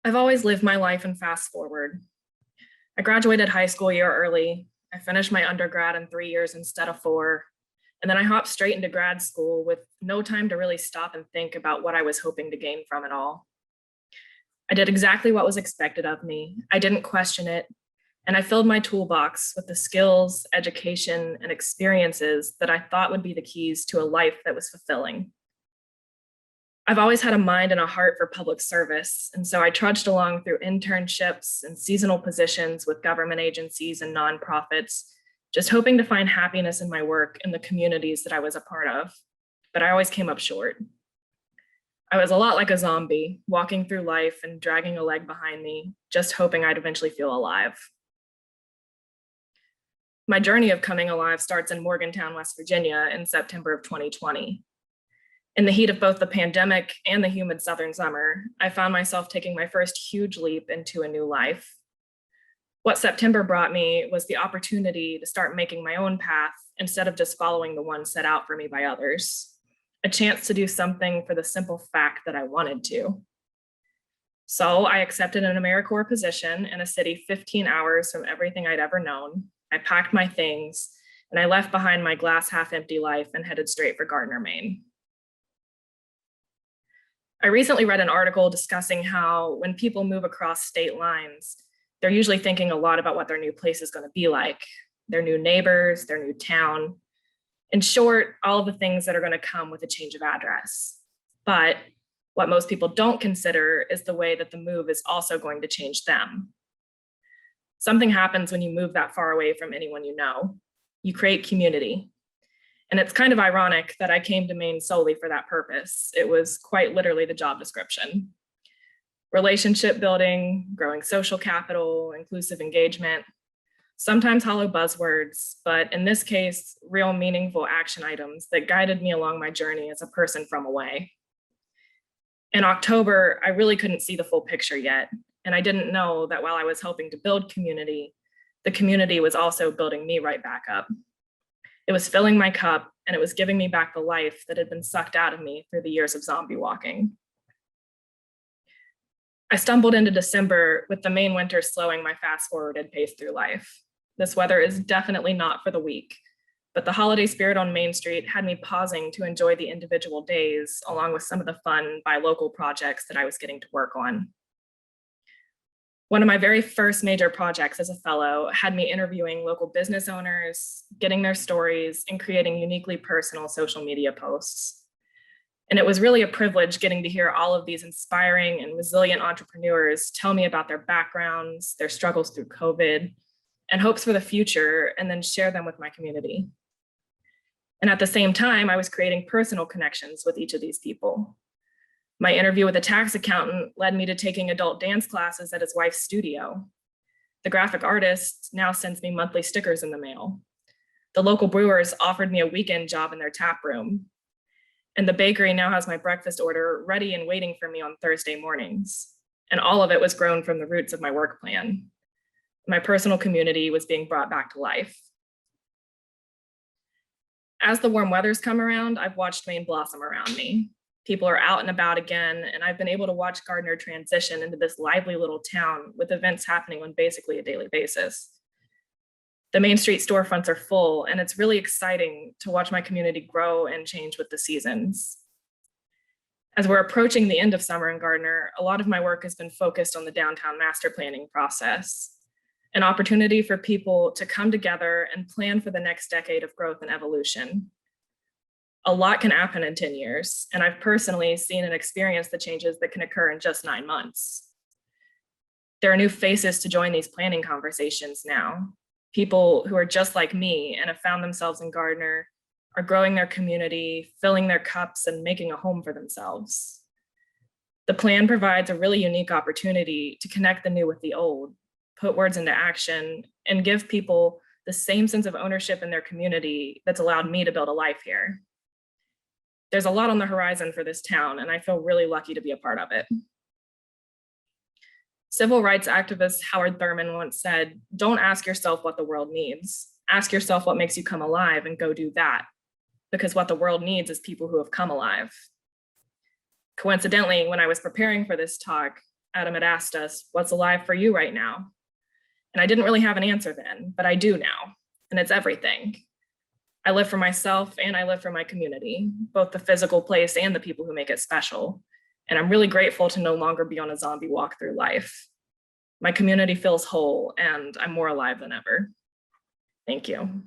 I've always lived my life in fast forward. I graduated high school a year early. I finished my undergrad in 3 years instead of four. And then I hopped straight into grad school with no time to really stop and think about what I was hoping to gain from it all. I did exactly what was expected of me. I didn't question it. And I filled my toolbox with the skills, education, and experiences that I thought would be the keys to a life that was fulfilling. I've always had a mind and a heart for public service, and so I trudged along through internships and seasonal positions with government agencies and nonprofits, just hoping to find happiness in my work in the communities that I was a part of. But I always came up short. I was a lot like a zombie, walking through life and dragging a leg behind me, just hoping I'd eventually feel alive. My journey of coming alive starts in Morgantown, West Virginia in September of 2020. In the heat of both the pandemic and the humid Southern summer, I found myself taking my first huge leap into a new life. What September brought me was the opportunity to start making my own path instead of just following the one set out for me by others. A chance to do something for the simple fact that I wanted to. So I accepted an AmeriCorps position in a city 15 hours from everything I'd ever known. I packed my things and I left behind my glass half empty life and headed straight for Gardner, Maine. I recently read an article discussing how when people move across state lines, they're usually thinking a lot about what their new place is going to be like, their new neighbors, their new town. In short, all of the things that are going to come with a change of address. But what most people don't consider is the way that the move is also going to change them. Something happens when you move that far away from anyone you know. You create community. And it's kind of ironic that I came to Maine solely for that purpose. It was quite literally the job description. Relationship building, growing social capital, inclusive engagement, sometimes hollow buzzwords, but in this case, real meaningful action items that guided me along my journey as a person from away. In October, I really couldn't see the full picture yet, and I didn't know that while I was helping to build community, the community was also building me right back up. It was filling my cup, and it was giving me back the life that had been sucked out of me through the years of zombie walking. I stumbled into December with the Maine winter slowing my fast-forwarded pace through life. This weather is definitely not for the weak, but the holiday spirit on Main Street had me pausing to enjoy the individual days, along with some of the fun buy local projects that I was getting to work on. One of my very first major projects as a fellow had me interviewing local business owners, getting their stories, and creating uniquely personal social media posts. And it was really a privilege getting to hear all of these inspiring and resilient entrepreneurs tell me about their backgrounds, their struggles through COVID, and hopes for the future, and then share them with my community. And at the same time, I was creating personal connections with each of these people. My interview with a tax accountant led me to taking adult dance classes at his wife's studio. The graphic artist now sends me monthly stickers in the mail. The local brewers offered me a weekend job in their tap room. And the bakery now has my breakfast order ready and waiting for me on Thursday mornings. And all of it was grown from the roots of my work plan. My personal community was being brought back to life. As the warm weather's come around, I've watched Maine blossom around me. People are out and about again, and I've been able to watch Gardner transition into this lively little town with events happening on basically a daily basis. The Main Street storefronts are full, and it's really exciting to watch my community grow and change with the seasons. As we're approaching the end of summer in Gardner, a lot of my work has been focused on the downtown master planning process, an opportunity for people to come together and plan for the next decade of growth and evolution. A lot can happen in 10 years, and I've personally seen and experienced the changes that can occur in just 9 months. There are new faces to join these planning conversations now. People who are just like me and have found themselves in Gardner are growing their community, filling their cups, and making a home for themselves. The plan provides a really unique opportunity to connect the new with the old, put words into action, and give people the same sense of ownership in their community that's allowed me to build a life here. There's a lot on the horizon for this town, and I feel really lucky to be a part of it. Civil rights activist Howard Thurman once said, "Don't ask yourself what the world needs. Ask yourself what makes you come alive and go do that, because what the world needs is people who have come alive." Coincidentally, when I was preparing for this talk, Adam had asked us, "What's alive for you right now?" And I didn't really have an answer then, but I do now, and it's everything. I live for myself and I live for my community, both the physical place and the people who make it special. And I'm really grateful to no longer be on a zombie walk through life. My community feels whole and I'm more alive than ever. Thank you.